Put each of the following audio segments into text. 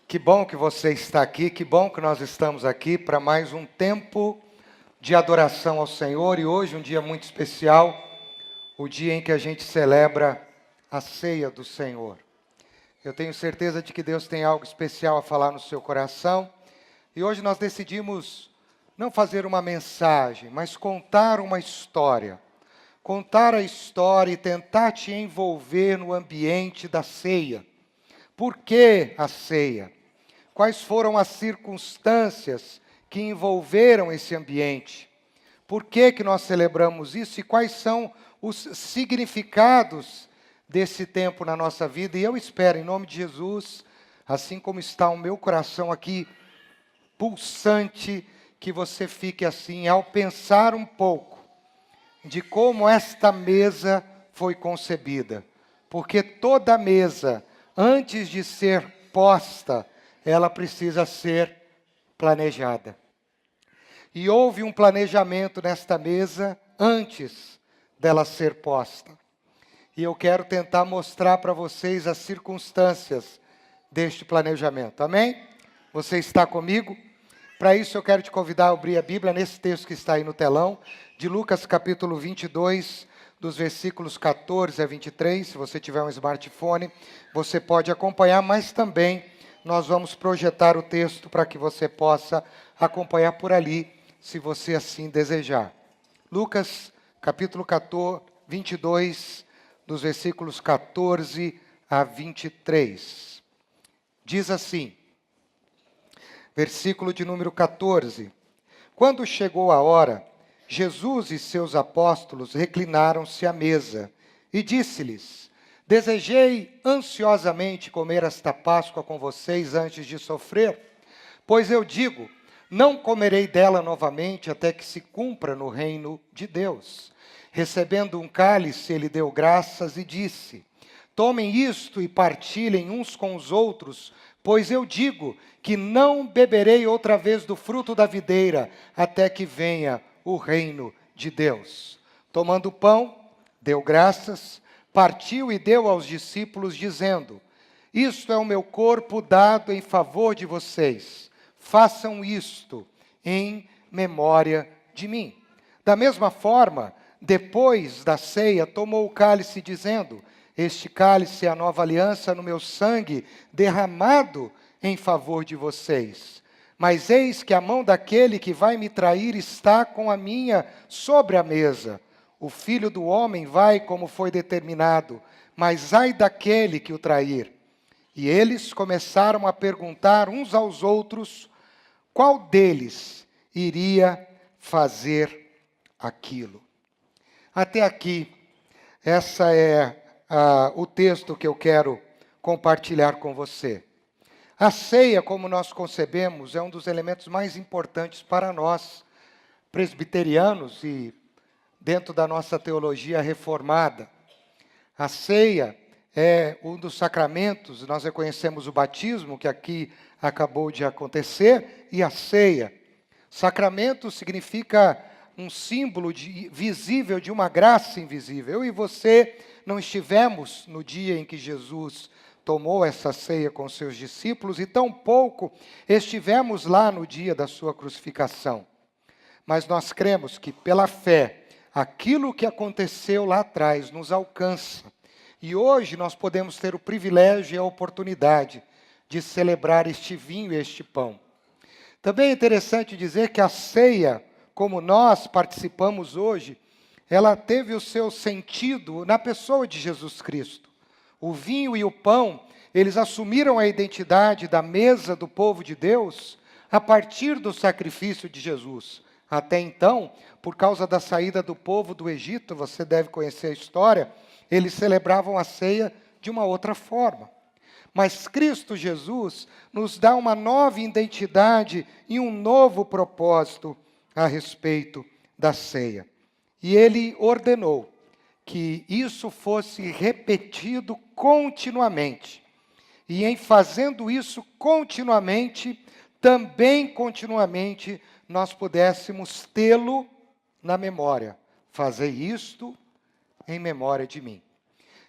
Que bom que você está aqui, que bom que nós estamos aqui para mais um tempo de adoração ao Senhor. E hoje um dia muito especial, o dia em que a gente celebra a ceia do Senhor. Eu tenho certeza de que Deus tem algo especial a falar no seu coração. E hoje nós decidimos não fazer uma mensagem, mas contar uma história. Contar a história e tentar te envolver no ambiente da ceia. Por que a ceia? Quais foram as circunstâncias que envolveram esse ambiente? Por que nós celebramos isso e quais são os significados desse tempo na nossa vida? E eu espero, em nome de Jesus, assim como está o meu coração aqui, pulsante, que você fique assim, ao pensar um pouco de como esta mesa foi concebida. Porque toda mesa, antes de ser posta, ela precisa ser planejada. E houve um planejamento nesta mesa antes dela ser posta. E eu quero tentar mostrar para vocês as circunstâncias deste planejamento. Amém? Você está comigo? Para isso eu quero te convidar a abrir a Bíblia nesse texto que está aí no telão, de Lucas capítulo 22, dos versículos 14 a 23. Se você tiver um smartphone, você pode acompanhar, mas também nós vamos projetar o texto para que você possa acompanhar por ali, se você assim desejar. Lucas, capítulo 22, dos versículos 14 a 23. Diz assim, versículo de número 14. Quando chegou a hora, Jesus e seus apóstolos reclinaram-se à mesa e disse-lhes: Desejei ansiosamente comer esta Páscoa com vocês antes de sofrer, pois eu digo, não comerei dela novamente até que se cumpra no reino de Deus. Recebendo um cálice, ele deu graças e disse: Tomem isto e partilhem uns com os outros, pois eu digo que não beberei outra vez do fruto da videira até que venha o reino de Deus. Tomando o pão, deu graças, partiu e deu aos discípulos, dizendo: Isto é o meu corpo dado em favor de vocês. Façam isto em memória de mim. Da mesma forma, depois da ceia, tomou o cálice, dizendo: Este cálice é a nova aliança no meu sangue, derramado em favor de vocês. Mas eis que a mão daquele que vai me trair está com a minha sobre a mesa. O Filho do Homem vai como foi determinado, mas ai daquele que o trair. E eles começaram a perguntar uns aos outros, qual deles iria fazer aquilo? Até aqui, essa é o texto que eu quero compartilhar com você. A ceia, como nós concebemos, é um dos elementos mais importantes para nós, presbiterianos e dentro da nossa teologia reformada. A ceia é um dos sacramentos, nós reconhecemos o batismo, que aqui acabou de acontecer, e a ceia. Sacramento significa um símbolo visível de uma graça invisível. Eu e você não estivemos no dia em que Jesus tomou essa ceia com seus discípulos, e tampouco estivemos lá no dia da sua crucificação. Mas nós cremos que, pela fé, aquilo que aconteceu lá atrás nos alcança. E hoje nós podemos ter o privilégio e a oportunidade de celebrar este vinho e este pão. Também é interessante dizer que a ceia, como nós participamos hoje, ela teve o seu sentido na pessoa de Jesus Cristo. O vinho e o pão, eles assumiram a identidade da mesa do povo de Deus a partir do sacrifício de Jesus. Até então, por causa da saída do povo do Egito, você deve conhecer a história, eles celebravam a ceia de uma outra forma. Mas Cristo Jesus nos dá uma nova identidade e um novo propósito a respeito da ceia. E ele ordenou que isso fosse repetido continuamente. E em fazendo isso continuamente, também continuamente, nós pudéssemos tê-lo na memória. Fazer isto em memória de mim.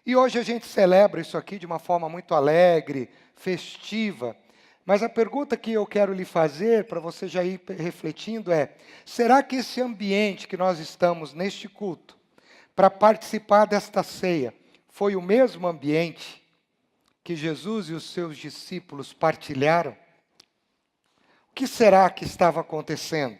E hoje a gente celebra isso aqui de uma forma muito alegre, festiva, Mas a pergunta que eu quero lhe fazer, para você já ir refletindo, é: será que esse ambiente que nós estamos neste culto, para participar desta ceia, foi o mesmo ambiente que Jesus e os seus discípulos partilharam? O que será que estava acontecendo?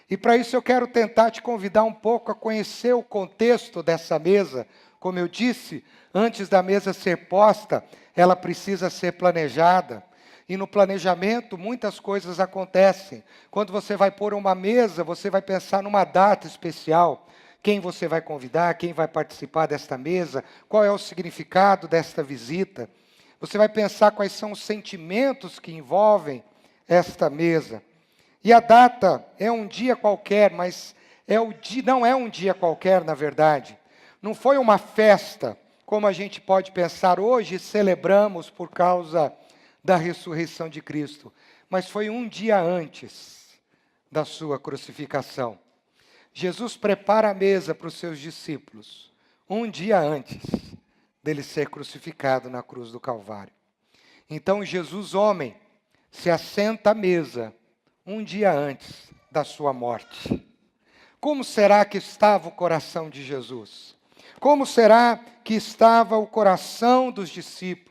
E para isso eu quero tentar te convidar um pouco a conhecer o contexto dessa mesa. Como eu disse, antes da mesa ser posta, ela precisa ser planejada. E no planejamento, muitas coisas acontecem. Quando você vai pôr uma mesa, você vai pensar numa data especial. Quem você vai convidar, quem vai participar desta mesa, qual é o significado desta visita. Você vai pensar quais são os sentimentos que envolvem esta mesa. E a data é um dia qualquer, mas não é um dia qualquer, na verdade. Não foi uma festa, como a gente pode pensar hoje, celebramos por causa da ressurreição de Cristo. Mas foi um dia antes da sua crucificação. Jesus prepara a mesa para os seus discípulos, um dia antes dele ser crucificado na cruz do Calvário. Então Jesus, homem, se assenta à mesa um dia antes da sua morte. Como será que estava o coração de Jesus? Como será que estava o coração dos discípulos?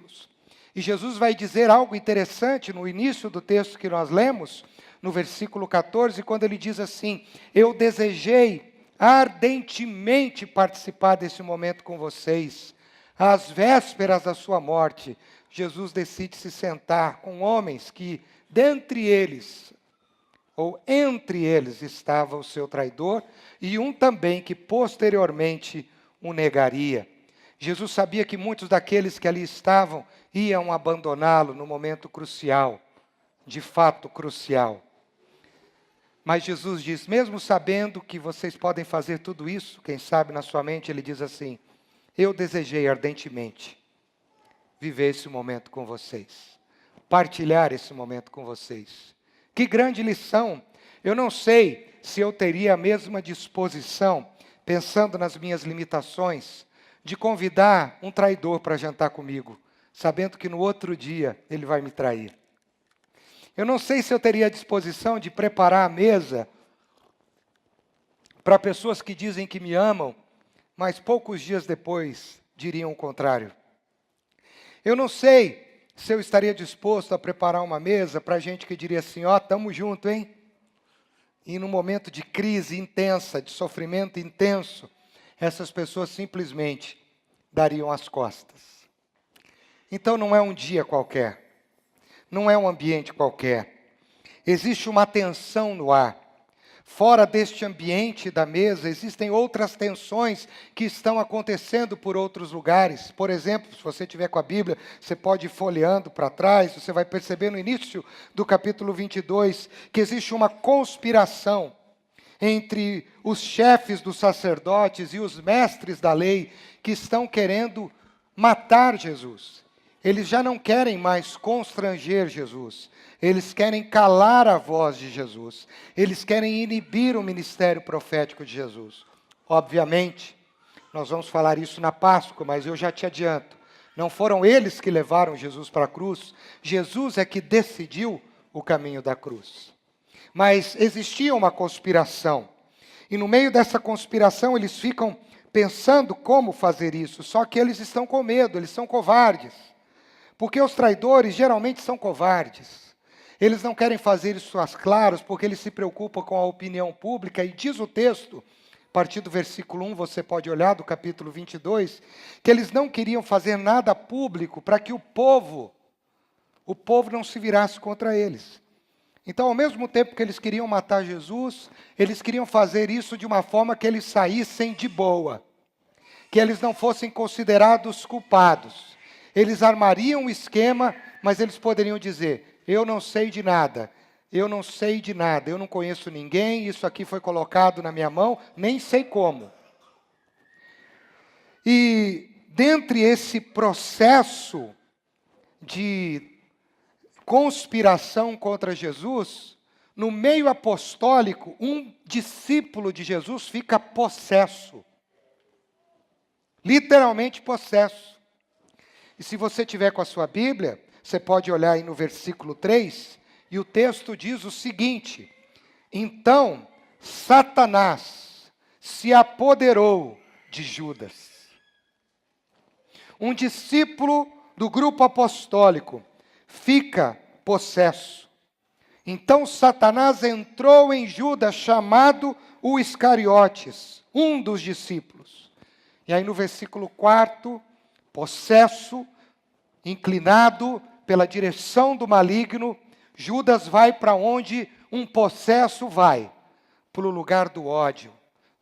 E Jesus vai dizer algo interessante no início do texto que nós lemos, no versículo 14, quando ele diz assim: eu desejei ardentemente participar desse momento com vocês. Às vésperas da sua morte, Jesus decide se sentar com homens que, dentre eles, ou entre eles, estava o seu traidor, e um também que posteriormente o negaria. Jesus sabia que muitos daqueles que ali estavam iam abandoná-lo no momento crucial, de fato crucial. Mas Jesus diz, mesmo sabendo que vocês podem fazer tudo isso, quem sabe na sua mente, ele diz assim: eu desejei ardentemente viver esse momento com vocês, partilhar esse momento com vocês. Que grande lição! Eu não sei se eu teria a mesma disposição, pensando nas minhas limitações, de convidar um traidor para jantar comigo, sabendo que no outro dia ele vai me trair. Eu não sei se eu teria a disposição de preparar a mesa para pessoas que dizem que me amam, mas poucos dias depois diriam o contrário. Eu não sei se eu estaria disposto a preparar uma mesa para gente que diria assim: ó, estamos juntos, hein? E num momento de crise intensa, de sofrimento intenso, essas pessoas simplesmente dariam as costas. Então não é um dia qualquer, não é um ambiente qualquer. Existe uma tensão no ar. Fora deste ambiente da mesa, existem outras tensões que estão acontecendo por outros lugares. Por exemplo, se você estiver com a Bíblia, você pode ir folheando para trás, você vai perceber no início do capítulo 22 que existe uma conspiração entre os chefes dos sacerdotes e os mestres da lei que estão querendo matar Jesus. Eles já não querem mais constranger Jesus. Eles querem calar a voz de Jesus. Eles querem inibir o ministério profético de Jesus. Obviamente, nós vamos falar isso na Páscoa, mas eu já te adianto. Não foram eles que levaram Jesus para a cruz. Jesus é que decidiu o caminho da cruz. Mas existia uma conspiração. E no meio dessa conspiração, eles ficam pensando como fazer isso. Só que eles estão com medo, eles são covardes. Porque os traidores geralmente são covardes. Eles não querem fazer isso às claras, porque eles se preocupam com a opinião pública. E diz o texto, a partir do versículo 1, você pode olhar, do capítulo 22, que eles não queriam fazer nada público para que o povo não se virasse contra eles. Então, ao mesmo tempo que eles queriam matar Jesus, eles queriam fazer isso de uma forma que eles saíssem de boa, que eles não fossem considerados culpados. Eles armariam um esquema, mas eles poderiam dizer: eu não sei de nada, eu não sei de nada, eu não conheço ninguém, isso aqui foi colocado na minha mão, nem sei como. E dentre esse processo de conspiração contra Jesus, no meio apostólico, um discípulo de Jesus fica possesso. Literalmente possesso. E se você tiver com a sua Bíblia, Você pode olhar aí no versículo 3, e o texto diz o seguinte: então Satanás se apoderou de Judas, um discípulo do grupo apostólico, fica possesso. Então Satanás entrou em Judas, chamado o Iscariotes, um dos discípulos. E aí no versículo 4, possesso, inclinado pela direção do maligno, Judas vai para onde um possesso vai, para o lugar do ódio,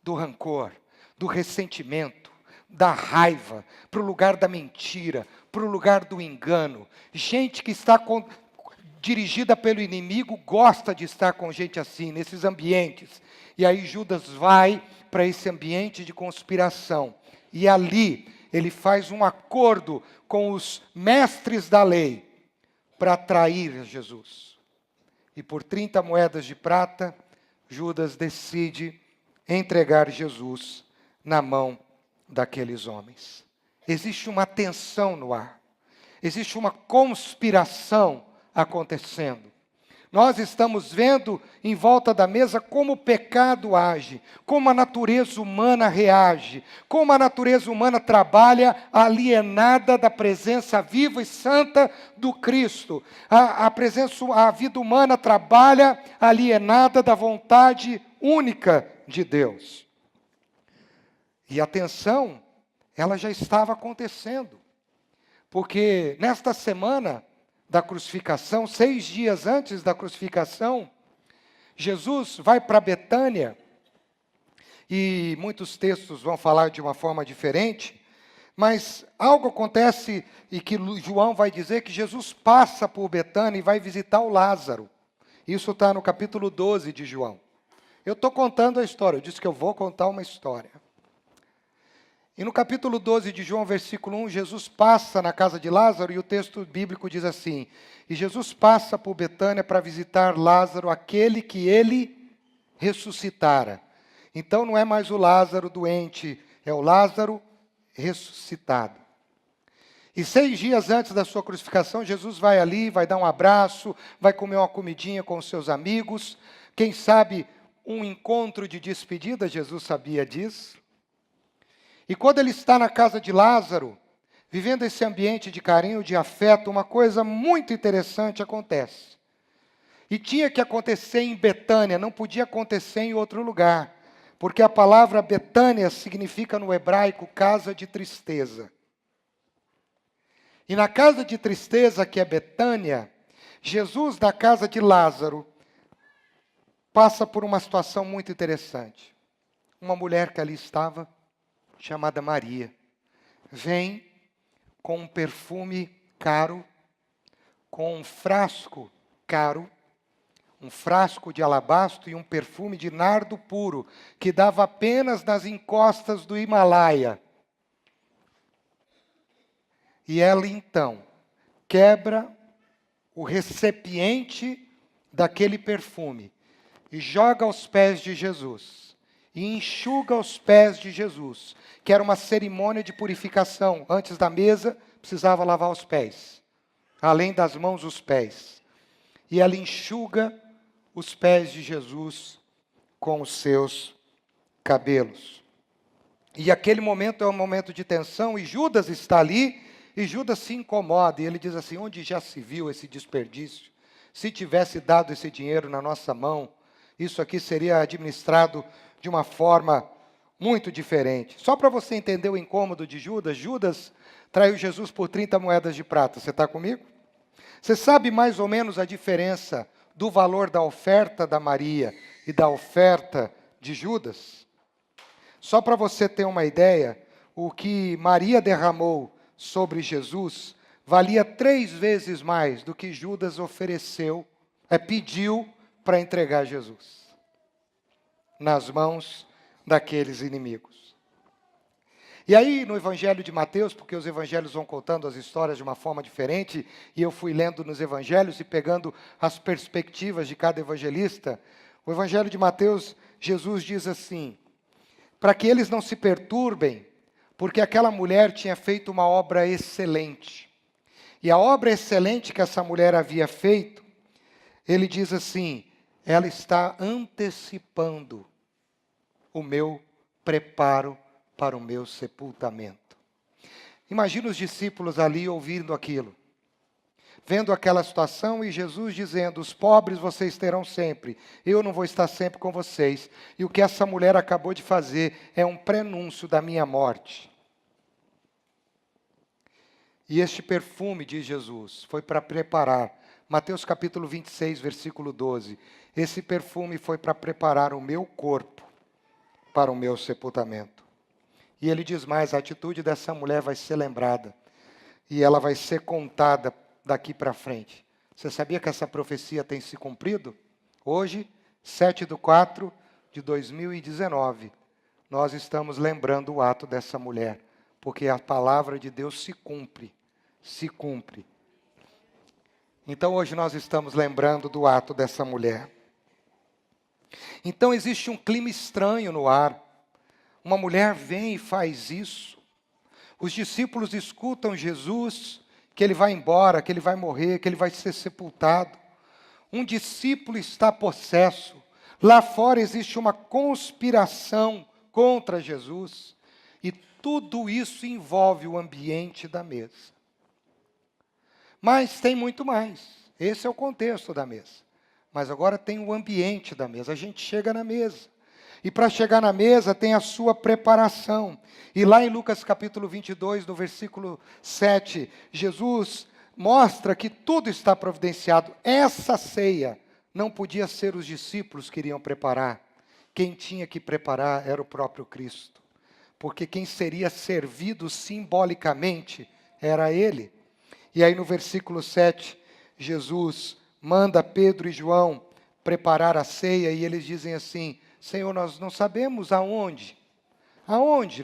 do rancor, do ressentimento, da raiva, para o lugar da mentira, para o lugar do engano. Gente que está dirigida pelo inimigo gosta de estar com gente assim, nesses ambientes. E aí Judas vai para esse ambiente de conspiração. E ali ele faz um acordo com os mestres da lei para trair Jesus. E por 30 moedas de prata, Judas decide entregar Jesus na mão daqueles homens. Existe uma tensão no ar. Existe uma conspiração acontecendo. Nós estamos vendo em volta da mesa como o pecado age, como a natureza humana reage, como a natureza humana trabalha alienada da presença viva e santa do Cristo. A vida humana trabalha alienada da vontade única de Deus. E a tensão, ela já estava acontecendo. Porque nesta semana da crucificação, 6 dias antes da crucificação, Jesus vai para Betânia, e muitos textos vão falar de uma forma diferente, mas algo acontece e que João vai dizer que Jesus passa por Betânia e vai visitar o Lázaro. Isso está no capítulo 12 de João. Eu estou contando a história, eu disse que eu vou contar uma história. E no capítulo 12 de João, versículo 1, Jesus passa na casa de Lázaro, e o texto bíblico diz assim: e Jesus passa por Betânia para visitar Lázaro, aquele que ele ressuscitara. Então não é mais o Lázaro doente, é o Lázaro ressuscitado. E 6 dias antes da sua crucificação, Jesus vai ali, vai dar um abraço, vai comer uma comidinha com os seus amigos. Quem sabe um encontro de despedida, Jesus sabia disso. E quando ele está na casa de Lázaro, vivendo esse ambiente de carinho, de afeto, uma coisa muito interessante acontece. E tinha que acontecer em Betânia, não podia acontecer em outro lugar, porque a palavra Betânia significa no hebraico casa de tristeza. E na casa de tristeza, que é Betânia, Jesus, na casa de Lázaro, passa por uma situação muito interessante. Uma mulher que ali estava, chamada Maria, vem com um perfume caro, com um frasco caro, um frasco de alabastro e um perfume de nardo puro, que dava apenas nas encostas do Himalaia. E ela então quebra o recipiente daquele perfume e joga aos pés de Jesus. E enxuga os pés de Jesus, que era uma cerimônia de purificação. Antes da mesa, precisava lavar os pés. Além das mãos, os pés. E ela enxuga os pés de Jesus com os seus cabelos. E aquele momento é um momento de tensão, e Judas está ali, e Judas se incomoda, e ele diz assim: onde já se viu esse desperdício? Se tivesse dado esse dinheiro na nossa mão, isso aqui seria administrado de uma forma muito diferente. Só para você entender o incômodo de Judas, Judas traiu Jesus por 30 moedas de prata. Você está comigo? Você sabe mais ou menos a diferença do valor da oferta da Maria e da oferta de Judas? Só para você ter uma ideia, o que Maria derramou sobre Jesus valia 3 vezes mais do que Judas pediu para entregar Jesus nas mãos daqueles inimigos. E aí, no Evangelho de Mateus, porque os evangelhos vão contando as histórias de uma forma diferente, e eu fui lendo nos evangelhos e pegando as perspectivas de cada evangelista, o Evangelho de Mateus, Jesus diz assim: para que eles não se perturbem, porque aquela mulher tinha feito uma obra excelente. E a obra excelente que essa mulher havia feito, ele diz assim, ela está antecipando o meu preparo para o meu sepultamento. Imagina os discípulos ali ouvindo aquilo, vendo aquela situação e Jesus dizendo, os pobres vocês terão sempre, eu não vou estar sempre com vocês. E o que essa mulher acabou de fazer é um prenúncio da minha morte. E este perfume, diz Jesus, foi para preparar, Mateus capítulo 26, versículo 12, esse perfume foi para preparar o meu corpo para o meu sepultamento. E ele diz mais, a atitude dessa mulher vai ser lembrada, e ela vai ser contada daqui para frente. Você sabia que essa profecia tem se cumprido? Hoje, 7/4/2019, nós estamos lembrando o ato dessa mulher, porque a palavra de Deus se cumpre, se cumpre. Então hoje nós estamos lembrando do ato dessa mulher. Então existe um clima estranho no ar. Uma mulher vem e faz isso. Os discípulos escutam Jesus, que ele vai embora, que ele vai morrer, que ele vai ser sepultado. Um discípulo está possesso. Lá fora existe uma conspiração contra Jesus. E tudo isso envolve o ambiente da mesa. Mas tem muito mais. Esse é o contexto da mesa. Mas agora tem o ambiente da mesa. A gente chega na mesa. E para chegar na mesa tem a sua preparação. E lá em Lucas capítulo 22, no versículo 7, Jesus mostra que tudo está providenciado. Essa ceia não podia ser os discípulos que iriam preparar. Quem tinha que preparar era o próprio Cristo. Porque quem seria servido simbolicamente era Ele. E aí no versículo 7, Jesus manda Pedro e João preparar a ceia e eles dizem assim, Senhor, nós não sabemos aonde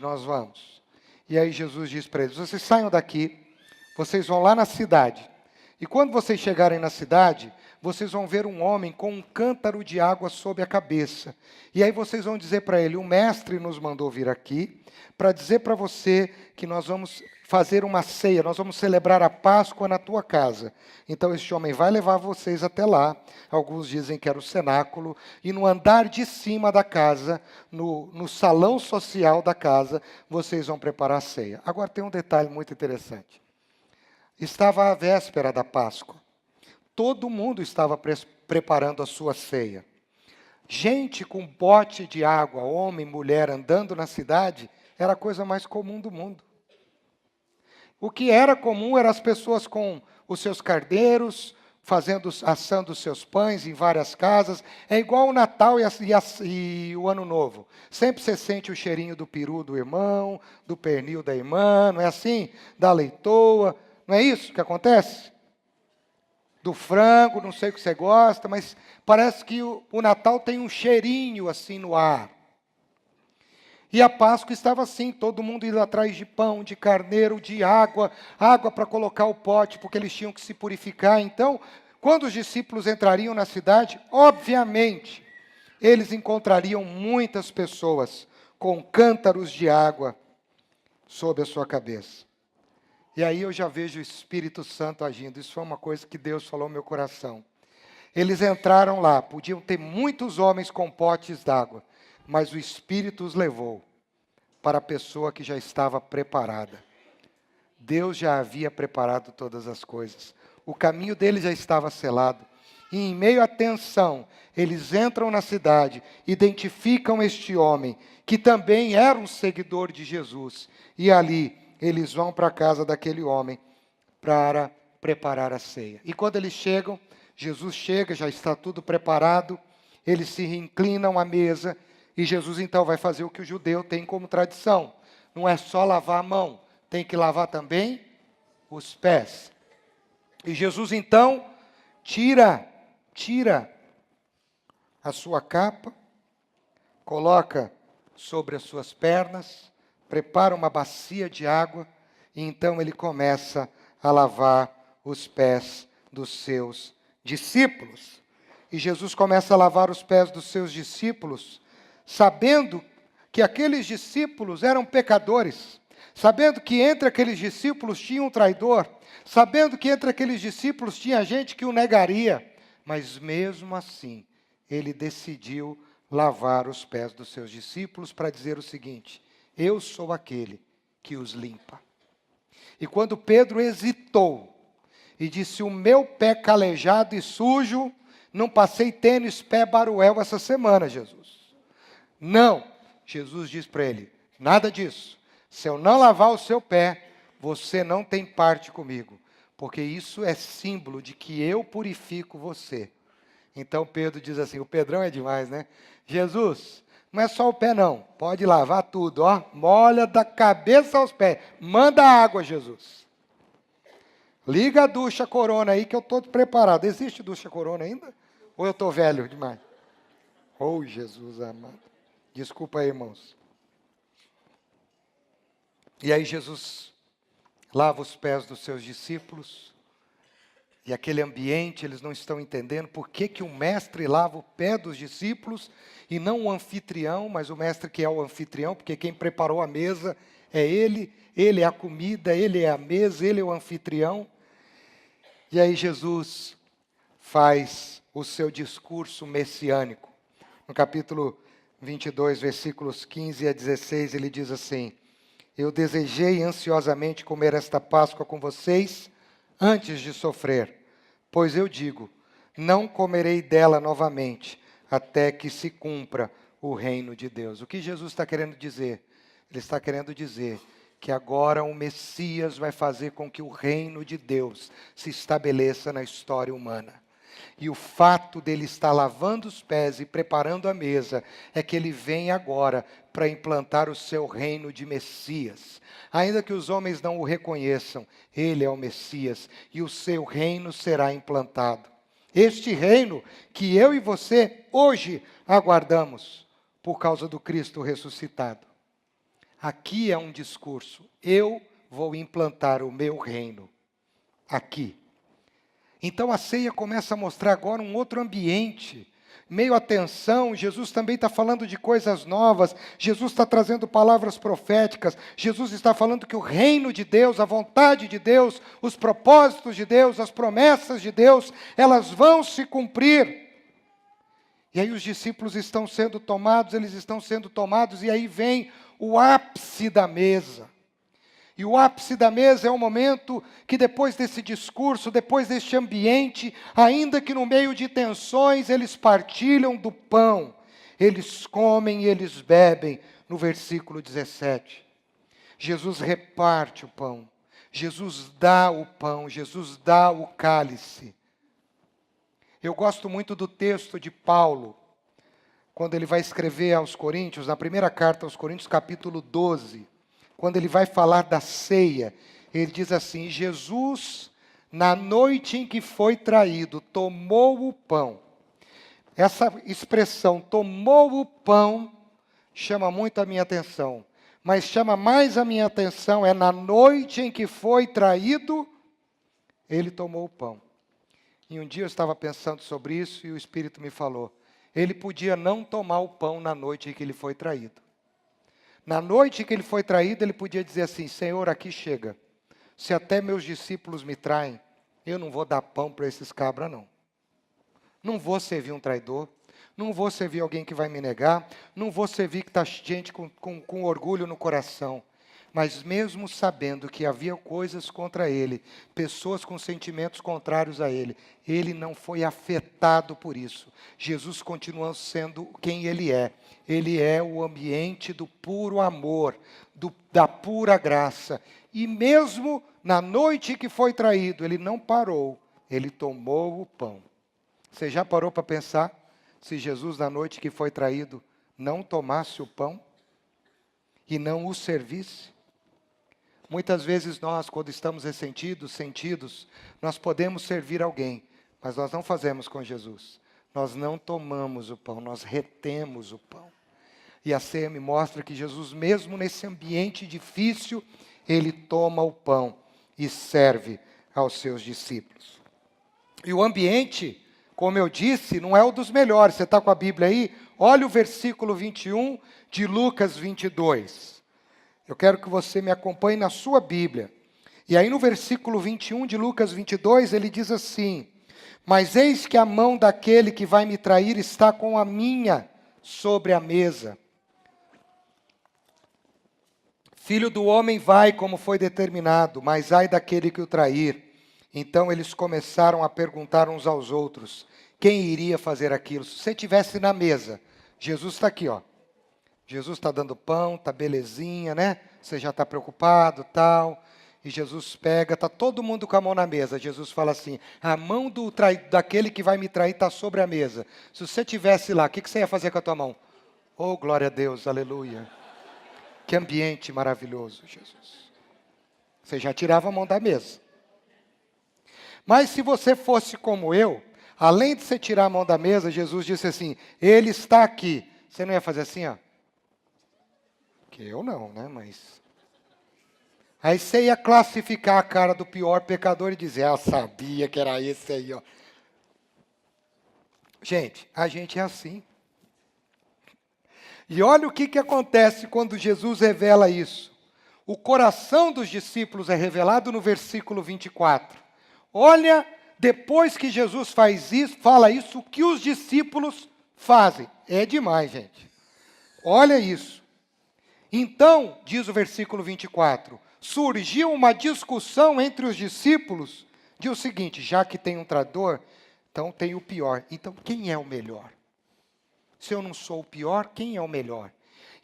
nós vamos. E aí Jesus diz para eles, vocês saiam daqui, vocês vão lá na cidade. E quando vocês chegarem na cidade, vocês vão ver um homem com um cântaro de água sobre a cabeça. E aí vocês vão dizer para ele, o mestre nos mandou vir aqui para dizer para você que nós vamos fazer uma ceia, nós vamos celebrar a Páscoa na tua casa. Então este homem vai levar vocês até lá, alguns dizem que era o cenáculo, e no andar de cima da casa, no salão social da casa, vocês vão preparar a ceia. Agora tem um detalhe muito interessante. Estava a véspera da Páscoa. Todo mundo estava preparando a sua ceia. Gente com bote de água, homem, mulher, andando na cidade, era a coisa mais comum do mundo. O que era comum eram as pessoas com os seus cardeiros, assando os seus pães em várias casas. É igual o Natal e o Ano Novo. Sempre você sente o cheirinho do peru do irmão, do pernil da irmã, não é assim? Da leitoa, não é isso que acontece? Do frango, não sei o que você gosta, mas parece que o Natal tem um cheirinho assim no ar. E a Páscoa estava assim, todo mundo indo atrás de pão, de carneiro, de água para colocar o pote, porque eles tinham que se purificar. Então, quando os discípulos entrariam na cidade, obviamente, eles encontrariam muitas pessoas com cântaros de água sobre a sua cabeça. E aí eu já vejo o Espírito Santo agindo. Isso foi uma coisa que Deus falou no meu coração. Eles entraram lá, podiam ter muitos homens com potes d'água, mas o Espírito os levou para a pessoa que já estava preparada. Deus já havia preparado todas as coisas. O caminho dele já estava selado. E em meio à tensão, eles entram na cidade, identificam este homem, que também era um seguidor de Jesus. E ali, eles vão para a casa daquele homem para preparar a ceia. E quando eles chegam, Jesus chega, já está tudo preparado, eles se inclinam à mesa, e Jesus então vai fazer o que o judeu tem como tradição. Não é só lavar a mão, tem que lavar também os pés. E Jesus então tira a sua capa, coloca sobre as suas pernas, prepara uma bacia de água, e então ele começa a lavar os pés dos seus discípulos. E Jesus começa a lavar os pés dos seus discípulos, sabendo que aqueles discípulos eram pecadores, sabendo que entre aqueles discípulos tinha um traidor, sabendo que entre aqueles discípulos tinha gente que o negaria, mas mesmo assim, ele decidiu lavar os pés dos seus discípulos para dizer o seguinte: eu sou aquele que os limpa. E quando Pedro hesitou e disse: o meu pé calejado e sujo, não passei tênis pé baruel essa semana, Jesus. Não. Jesus disse para ele: nada disso. Se eu não lavar o seu pé, você não tem parte comigo. Porque isso é símbolo de que eu purifico você. Então Pedro diz assim, o Pedrão é demais, né? Jesus, não é só o pé não, pode lavar tudo, ó. Molha da cabeça aos pés. Manda água, Jesus. Liga a ducha Corona aí que eu estou preparado. Existe ducha Corona ainda? Ou eu estou velho demais? Oh, Jesus amado. Desculpa aí, irmãos. E aí Jesus lava os pés dos seus discípulos. E aquele ambiente, eles não estão entendendo por que que o mestre lava o pé dos discípulos e não o anfitrião, mas o mestre que é o anfitrião, porque quem preparou a mesa é ele é a comida, ele é a mesa, ele é o anfitrião. E aí Jesus faz o seu discurso messiânico. No capítulo 22, versículos 15 a 16, ele diz assim: eu desejei ansiosamente comer esta Páscoa com vocês antes de sofrer, pois eu digo, não comerei dela novamente, até que se cumpra o reino de Deus. O que Jesus está querendo dizer? Ele está querendo dizer que agora o Messias vai fazer com que o reino de Deus se estabeleça na história humana. E o fato dele estar lavando os pés e preparando a mesa é que ele vem agora para implantar o seu reino de Messias. Ainda que os homens não o reconheçam, ele é o Messias e o seu reino será implantado. Este reino que eu e você hoje aguardamos por causa do Cristo ressuscitado. Aqui é um discurso, eu vou implantar o meu reino aqui. Então a ceia começa a mostrar agora um outro ambiente, meio à tensão. Jesus também está falando de coisas novas, Jesus está trazendo palavras proféticas, Jesus está falando que o reino de Deus, a vontade de Deus, os propósitos de Deus, as promessas de Deus, elas vão se cumprir. E aí os discípulos estão sendo tomados, eles estão sendo tomados, e aí vem o ápice da mesa. E o ápice da mesa é o momento que depois desse discurso, depois deste ambiente, ainda que no meio de tensões, eles partilham do pão. Eles comem e eles bebem, no versículo 17. Jesus reparte o pão. Jesus dá o pão, Jesus dá o cálice. Eu gosto muito do texto de Paulo, quando ele vai escrever aos Coríntios, na primeira carta aos Coríntios, capítulo 12, quando ele vai falar da ceia, ele diz assim: Jesus, na noite em que foi traído, tomou o pão. Essa expressão, tomou o pão, chama muito a minha atenção. Mas chama mais a minha atenção, é na noite em que foi traído, ele tomou o pão. E um dia eu estava pensando sobre isso e o Espírito me falou, ele podia não tomar o pão na noite em que ele foi traído. Na noite em que ele foi traído, ele podia dizer assim: Senhor, aqui chega. Se até meus discípulos me traem, eu não vou dar pão para esses cabras, não. Não vou servir um traidor. Não vou servir alguém que vai me negar. Não vou servir que está gente com orgulho no coração. Mas mesmo sabendo que havia coisas contra ele, pessoas com sentimentos contrários a ele, ele não foi afetado por isso. Jesus continua sendo quem ele é. Ele é o ambiente do puro amor, da pura graça. E mesmo na noite que foi traído, ele não parou, ele tomou o pão. Você já parou para pensar se Jesus, na noite que foi traído, não tomasse o pão e não o servisse? Muitas vezes nós, quando estamos sentidos, nós podemos servir alguém, mas nós não fazemos com Jesus. Nós não tomamos o pão, nós retemos o pão. E a ceia me mostra que Jesus, mesmo nesse ambiente difícil, ele toma o pão e serve aos seus discípulos. E o ambiente, como eu disse, não é o dos melhores. Você está com a Bíblia aí? Olha o versículo 21 de Lucas 22. Eu quero que você me acompanhe na sua Bíblia. E aí no versículo 21 de Lucas 22, ele diz assim: mas eis que a mão daquele que vai me trair está com a minha sobre a mesa. Filho do homem vai como foi determinado, mas ai daquele que o trair. Então eles começaram a perguntar uns aos outros, quem iria fazer aquilo? Se você estivesse na mesa, Jesus está aqui, ó. Jesus está dando pão, está belezinha, né? Você já está preocupado, tal. E Jesus pega, está todo mundo com a mão na mesa. Jesus fala assim, a mão daquele que vai me trair está sobre a mesa. Se você estivesse lá, o que você ia fazer com a tua mão? Oh, glória a Deus, aleluia. Que ambiente maravilhoso, Jesus. Você já tirava a mão da mesa. Mas se você fosse como eu, além de você tirar a mão da mesa, Jesus disse assim, ele está aqui. Você não ia fazer assim, ó? Que eu não, né? Mas... aí você ia classificar a cara do pior pecador e dizer, ah, sabia que era esse aí, ó. Gente, a gente é assim. E olha o que acontece quando Jesus revela isso. O coração dos discípulos é revelado no versículo 24. Olha, depois que Jesus fala isso, o que os discípulos fazem. É demais, gente. Olha isso. Então, diz o versículo 24, surgiu uma discussão entre os discípulos de o seguinte, já que tem um traidor, então tem o pior. Então, quem é o melhor? Se eu não sou o pior, quem é o melhor?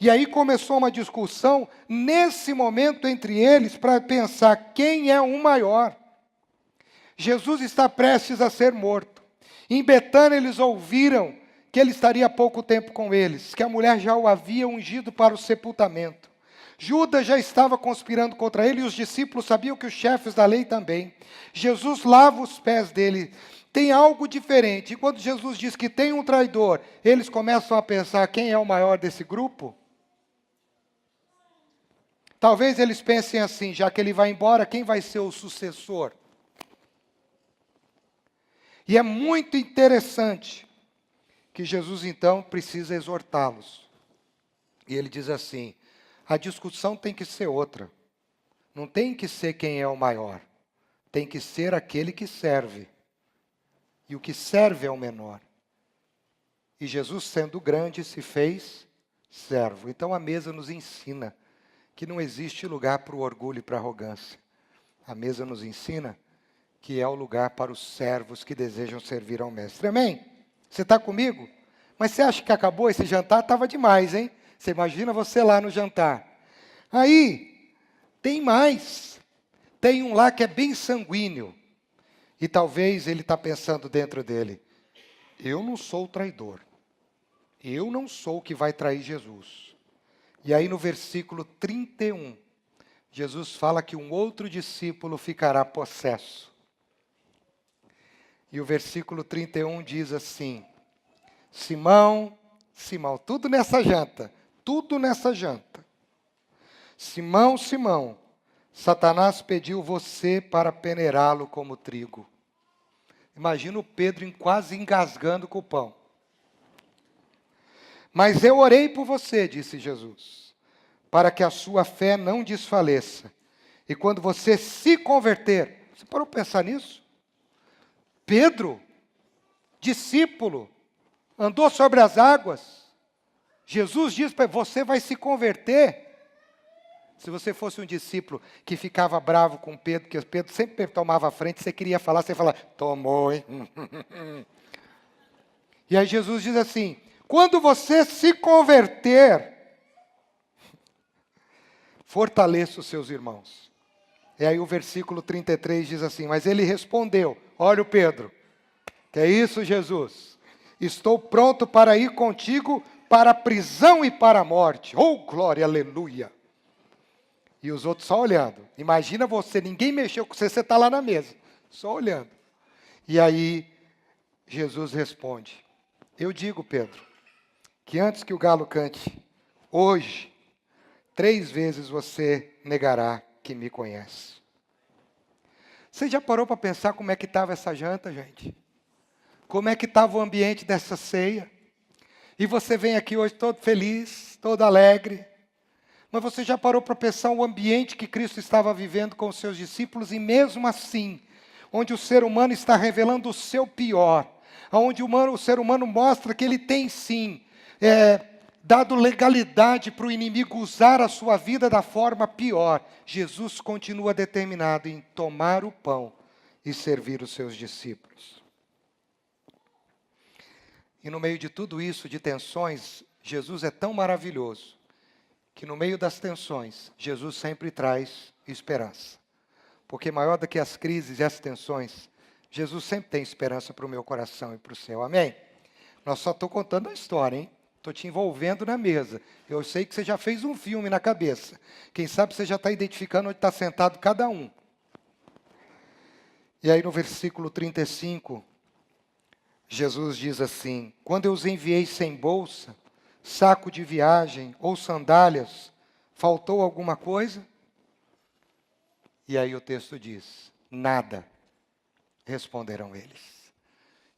E aí começou uma discussão, nesse momento, entre eles, para pensar quem é o maior. Jesus está prestes a ser morto. Em Betânia, eles ouviram que ele estaria há pouco tempo com eles, que a mulher já o havia ungido para o sepultamento. Judas já estava conspirando contra ele e os discípulos sabiam que os chefes da lei também. Jesus lava os pés dele. Tem algo diferente. E quando Jesus diz que tem um traidor, eles começam a pensar quem é o maior desse grupo? Talvez eles pensem assim, já que ele vai embora, quem vai ser o sucessor? E é muito interessante que Jesus, então, precisa exortá-los. E ele diz assim, a discussão tem que ser outra. Não tem que ser quem é o maior. Tem que ser aquele que serve. E o que serve é o menor. E Jesus, sendo grande, se fez servo. Então a mesa nos ensina que não existe lugar para o orgulho e para a arrogância. A mesa nos ensina que é o lugar para os servos que desejam servir ao mestre. Amém? Você está comigo? Mas você acha que acabou esse jantar? Estava demais, hein? Você imagina você lá no jantar. Aí, tem mais. Tem um lá que é bem sanguíneo. E talvez ele está pensando dentro dele, eu não sou o traidor. Eu não sou o que vai trair Jesus. E aí no versículo 31, Jesus fala que um outro discípulo ficará possesso. E o versículo 31 diz assim, Simão, Simão, tudo nessa janta. Simão, Simão, Satanás pediu você para peneirá-lo como trigo. Imagina o Pedro quase engasgando com o pão. Mas eu orei por você, disse Jesus, para que a sua fé não desfaleça. E quando você se converter, você parou para pensar nisso? Pedro, discípulo, andou sobre as águas. Jesus diz para você vai se converter. Se você fosse um discípulo que ficava bravo com Pedro, porque Pedro sempre tomava a frente, você queria falar, você fala, tomou, hein? E aí Jesus diz assim, quando você se converter, fortaleça os seus irmãos. E aí o versículo 33 diz assim, mas ele respondeu, olha o Pedro, que é isso, Jesus? Estou pronto para ir contigo para a prisão e para a morte. Oh, glória, aleluia. E os outros só olhando. Imagina você, ninguém mexeu com você, você está lá na mesa, só olhando. E aí, Jesus responde, eu digo, Pedro, que antes que o galo cante, hoje, 3 vezes você negará que me conhece. Você já parou para pensar como é que estava essa janta, gente? Como é que estava o ambiente dessa ceia? E você vem aqui hoje todo feliz, todo alegre. Mas você já parou para pensar o ambiente que Cristo estava vivendo com os seus discípulos e mesmo assim, onde o ser humano está revelando o seu pior, onde o ser humano mostra que ele tem sim dado legalidade para o inimigo usar a sua vida da forma pior, Jesus continua determinado em tomar o pão e servir os seus discípulos. E no meio de tudo isso, de tensões, Jesus é tão maravilhoso, que no meio das tensões, Jesus sempre traz esperança. Porque maior do que as crises e as tensões, Jesus sempre tem esperança para o meu coração e para o seu. Amém? Nós só estou contando a história, hein? Estou te envolvendo na mesa. Eu sei que você já fez um filme na cabeça. Quem sabe você já está identificando onde está sentado cada um. E aí no versículo 35, Jesus diz assim: quando eu os enviei sem bolsa, saco de viagem ou sandálias, faltou alguma coisa? E aí o texto diz: nada, responderam eles.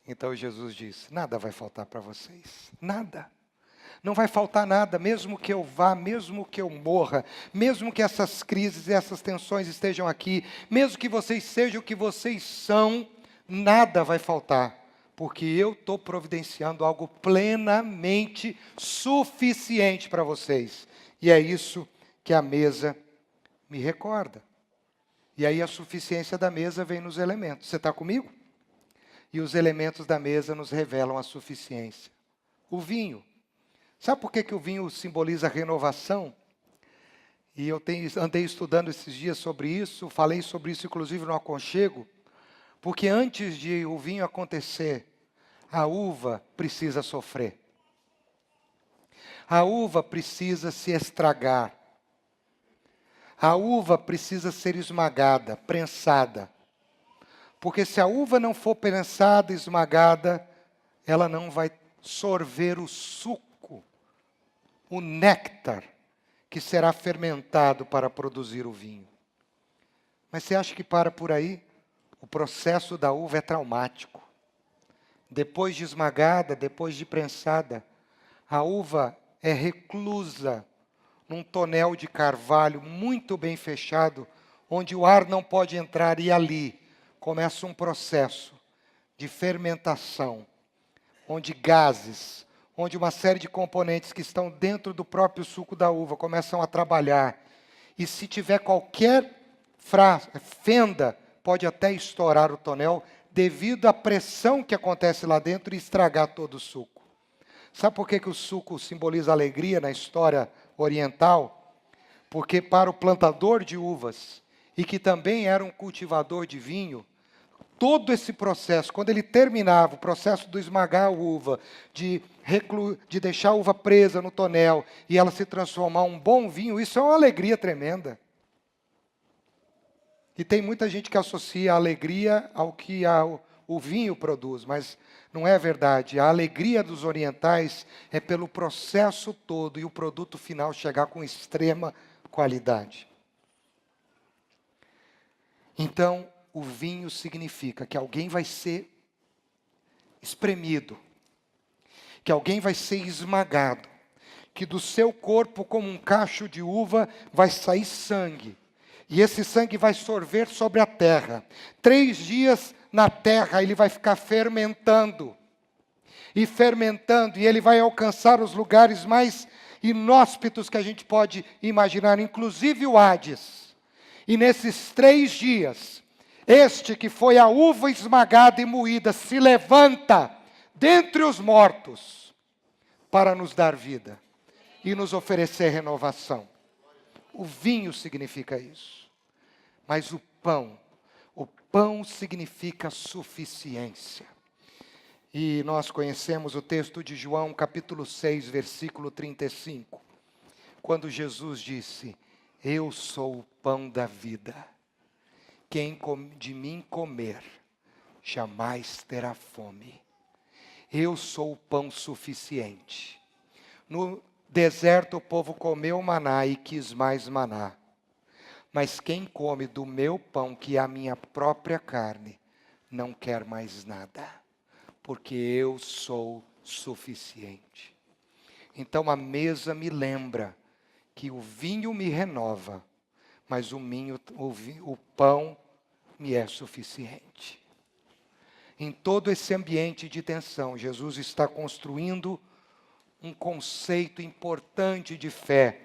Então Jesus diz: nada vai faltar para vocês, nada. Não vai faltar nada, mesmo que eu vá, mesmo que eu morra, mesmo que essas crises e essas tensões estejam aqui, mesmo que vocês sejam o que vocês são, nada vai faltar, porque eu estou providenciando algo plenamente suficiente para vocês. E é isso que a mesa me recorda. E aí a suficiência da mesa vem nos elementos. Você está comigo? E os elementos da mesa nos revelam a suficiência. O vinho. Sabe por que o vinho simboliza renovação? E eu andei estudando esses dias sobre isso, falei sobre isso inclusive no aconchego, porque antes de o vinho acontecer, a uva precisa sofrer. A uva precisa se estragar. A uva precisa ser esmagada, prensada. Porque se a uva não for prensada, esmagada, ela não vai sorver o suco, o néctar, que será fermentado para produzir o vinho. Mas você acha que para por aí? O processo da uva é traumático. Depois de esmagada, depois de prensada, a uva é reclusa num tonel de carvalho muito bem fechado, onde o ar não pode entrar, e ali começa um processo de fermentação, onde gases, onde uma série de componentes que estão dentro do próprio suco da uva começam a trabalhar. E se tiver qualquer fenda, pode até estourar o tonel, devido à pressão que acontece lá dentro e estragar todo o suco. Sabe por que o suco simboliza alegria na história oriental? Porque para o plantador de uvas, e que também era um cultivador de vinho, todo esse processo, quando ele terminava o processo do esmagar a uva, de deixar a uva presa no tonel e ela se transformar em um bom vinho, isso é uma alegria tremenda. E tem muita gente que associa a alegria ao que o vinho produz, mas não é verdade. A alegria dos orientais é pelo processo todo e o produto final chegar com extrema qualidade. Então, o vinho significa que alguém vai ser espremido, que alguém vai ser esmagado, que do seu corpo, como um cacho de uva, vai sair sangue. E esse sangue vai sorver sobre a terra. 3 dias na terra ele vai ficar fermentando. E fermentando, e ele vai alcançar os lugares mais inóspitos que a gente pode imaginar, inclusive o Hades. E nesses 3 dias, este que foi a uva esmagada e moída, se levanta dentre os mortos para nos dar vida e nos oferecer renovação. O vinho significa isso. Mas o pão significa suficiência. E nós conhecemos o texto de João, capítulo 6, versículo 35, quando Jesus disse: eu sou o pão da vida. Quem de mim comer, jamais terá fome. Eu sou o pão suficiente. No deserto o povo comeu maná e quis mais maná. Mas quem come do meu pão, que é a minha própria carne, não quer mais nada, porque eu sou suficiente. Então a mesa me lembra que o vinho me renova, mas o pão me é suficiente. Em todo esse ambiente de tensão, Jesus está construindo um conceito importante de fé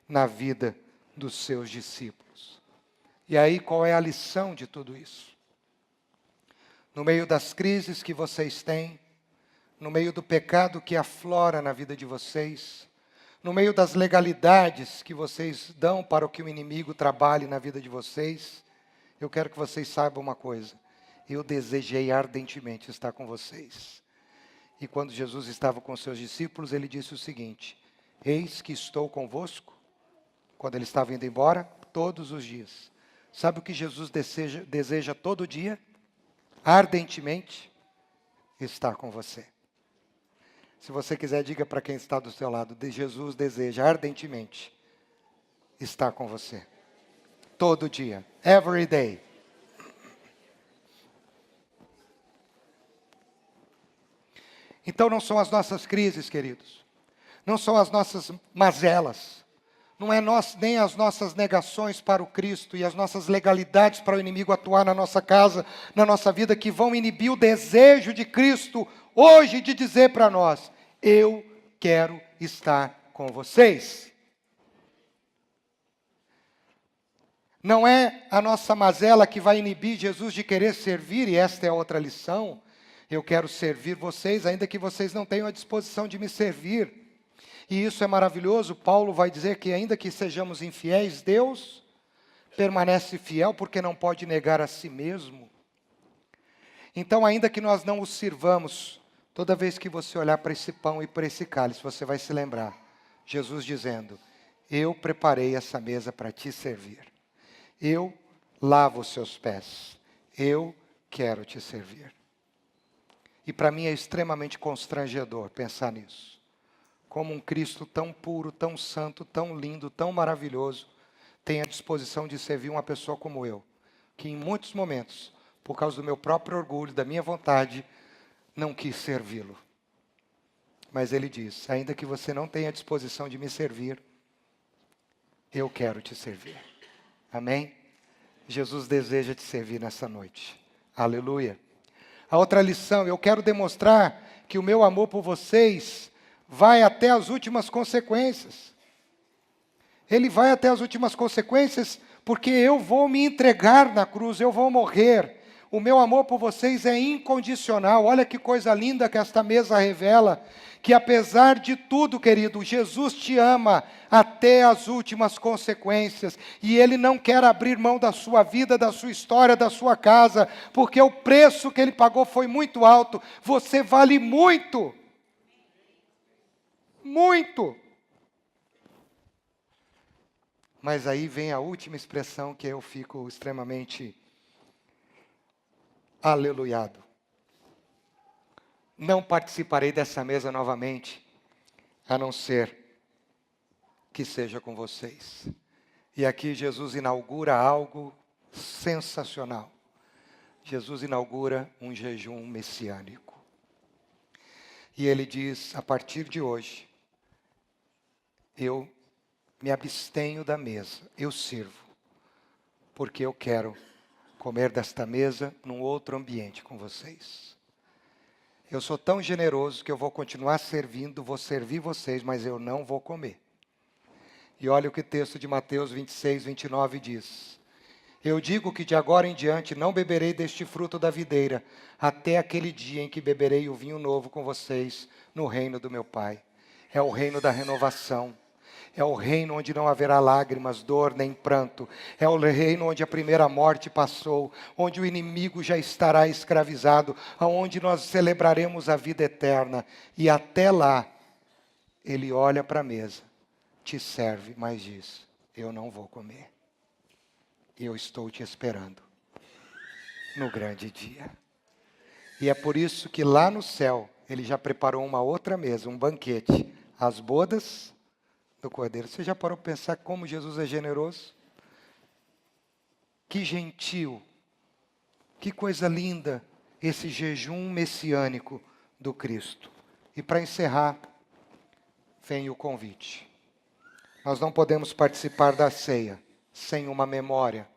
na vida dos seus discípulos. E aí, qual é a lição de tudo isso? No meio das crises que vocês têm, no meio do pecado que aflora na vida de vocês, no meio das legalidades que vocês dão para que o inimigo trabalhe na vida de vocês, eu quero que vocês saibam uma coisa: eu desejei ardentemente estar com vocês. E quando Jesus estava com seus discípulos, ele disse o seguinte: eis que estou convosco, quando ele estava indo embora, todos os dias. Sabe o que Jesus deseja todo dia? Ardentemente, estar com você. Se você quiser, diga para quem está do seu lado: Jesus deseja ardentemente estar com você. Todo dia, every day. Então não são as nossas crises, queridos. Não são as nossas mazelas. Não é nem as nossas negações para o Cristo e as nossas legalidades para o inimigo atuar na nossa casa, na nossa vida, que vão inibir o desejo de Cristo hoje de dizer para nós: eu quero estar com vocês. Não é a nossa mazela que vai inibir Jesus de querer servir, e esta é outra lição. Eu quero servir vocês, ainda que vocês não tenham a disposição de me servir. E isso é maravilhoso. Paulo vai dizer que ainda que sejamos infiéis, Deus permanece fiel porque não pode negar a si mesmo. Então, ainda que nós não o sirvamos, toda vez que você olhar para esse pão e para esse cálice, você vai se lembrar. Jesus dizendo: eu preparei essa mesa para te servir. Eu lavo os seus pés. Eu quero te servir. E para mim é extremamente constrangedor pensar nisso. Como um Cristo tão puro, tão santo, tão lindo, tão maravilhoso, tem a disposição de servir uma pessoa como eu, que em muitos momentos, por causa do meu próprio orgulho, da minha vontade, não quis servi-lo. Mas ele diz: ainda que você não tenha a disposição de me servir, eu quero te servir. Amém? Jesus deseja te servir nessa noite. Aleluia. A outra lição: eu quero demonstrar que o meu amor por vocês vai até as últimas consequências. Ele vai até as últimas consequências porque eu vou me entregar na cruz, eu vou morrer. O meu amor por vocês é incondicional. Olha que coisa linda que esta mesa revela, que apesar de tudo, querido, Jesus te ama até as últimas consequências. E Ele não quer abrir mão da sua vida, da sua história, da sua casa, porque o preço que Ele pagou foi muito alto. Você vale muito. Muito. Mas aí vem a última expressão que eu fico extremamente aleluiado. Não participarei dessa mesa novamente, a não ser que seja com vocês. E aqui Jesus inaugura algo sensacional. Jesus inaugura um jejum messiânico. E ele diz: a partir de hoje, eu me abstenho da mesa, eu sirvo, porque eu quero comer desta mesa num outro ambiente com vocês. Eu sou tão generoso que eu vou continuar servindo, vou servir vocês, mas eu não vou comer. E olha o que o texto de Mateus 26, 29 diz: eu digo que de agora em diante não beberei deste fruto da videira, até aquele dia em que beberei o vinho novo com vocês no reino do meu Pai. É o reino da renovação. É o reino onde não haverá lágrimas, dor nem pranto. É o reino onde a primeira morte passou, onde o inimigo já estará escravizado, onde nós celebraremos a vida eterna. E até lá, ele olha para a mesa, te serve, mas diz: eu não vou comer. Eu estou te esperando no grande dia. E é por isso que lá no céu, ele já preparou uma outra mesa, um banquete, as bodas do Cordeiro. Você já parou para pensar como Jesus é generoso? Que gentil, que coisa linda esse jejum messiânico do Cristo. E para encerrar, vem o convite. Nós não podemos participar da ceia sem uma memória.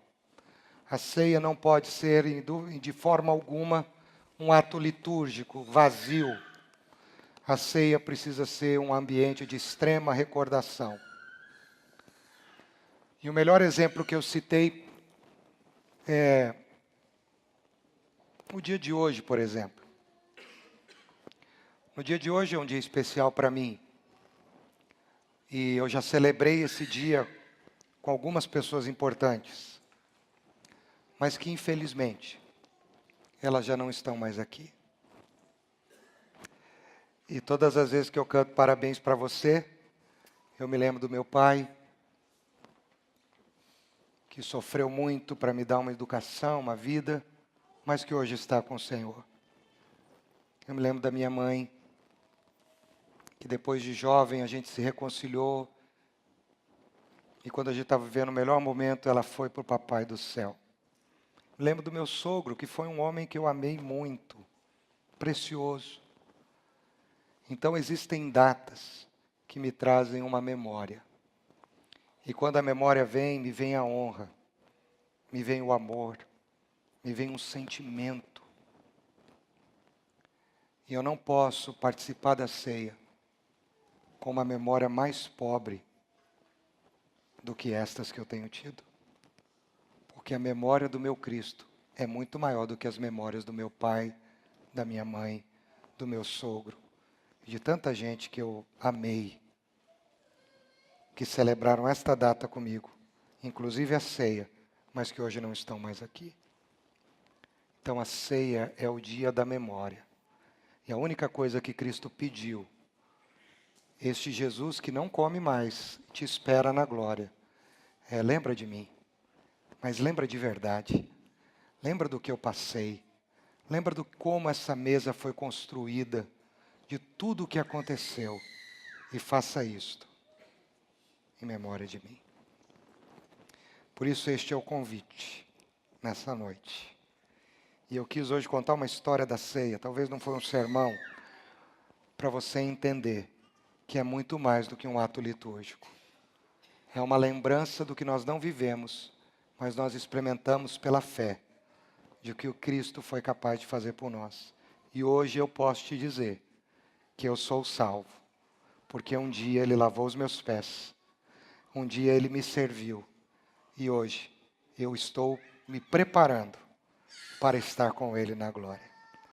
A ceia não pode ser, de forma alguma, um ato litúrgico, vazio. A ceia precisa ser um ambiente de extrema recordação. E o melhor exemplo que eu citei é o dia de hoje, por exemplo. No dia de hoje é um dia especial para mim. E eu já celebrei esse dia com algumas pessoas importantes. Mas que, infelizmente, elas já não estão mais aqui. E todas as vezes que eu canto parabéns para você, eu me lembro do meu pai, que sofreu muito para me dar uma educação, uma vida, mas que hoje está com o Senhor. Eu me lembro da minha mãe, que depois de jovem a gente se reconciliou, e quando a gente estava vivendo o melhor momento, ela foi para o Papai do Céu. Me lembro do meu sogro, que foi um homem que eu amei muito, precioso. Então existem datas que me trazem uma memória. E quando a memória vem, me vem a honra, me vem o amor, me vem um sentimento. E eu não posso participar da ceia com uma memória mais pobre do que estas que eu tenho tido. Porque a memória do meu Cristo é muito maior do que as memórias do meu pai, da minha mãe, do meu sogro, de tanta gente que eu amei, que celebraram esta data comigo, inclusive a ceia, mas que hoje não estão mais aqui. Então a ceia é o dia da memória. E a única coisa que Cristo pediu, este Jesus que não come mais, te espera na glória, lembra de mim, mas lembra de verdade. Lembra do que eu passei. Lembra do como essa mesa foi construída, de tudo o que aconteceu. E faça isto em memória de mim. Por isso este é o convite nessa noite. E eu quis hoje contar uma história da ceia. Talvez não foi um sermão, para você entender que é muito mais do que um ato litúrgico. É uma lembrança do que nós não vivemos, mas nós experimentamos pela fé de que o Cristo foi capaz de fazer por nós. E hoje eu posso te dizer que eu sou salvo, porque um dia Ele lavou os meus pés, um dia Ele me serviu, e hoje eu estou me preparando para estar com Ele na glória.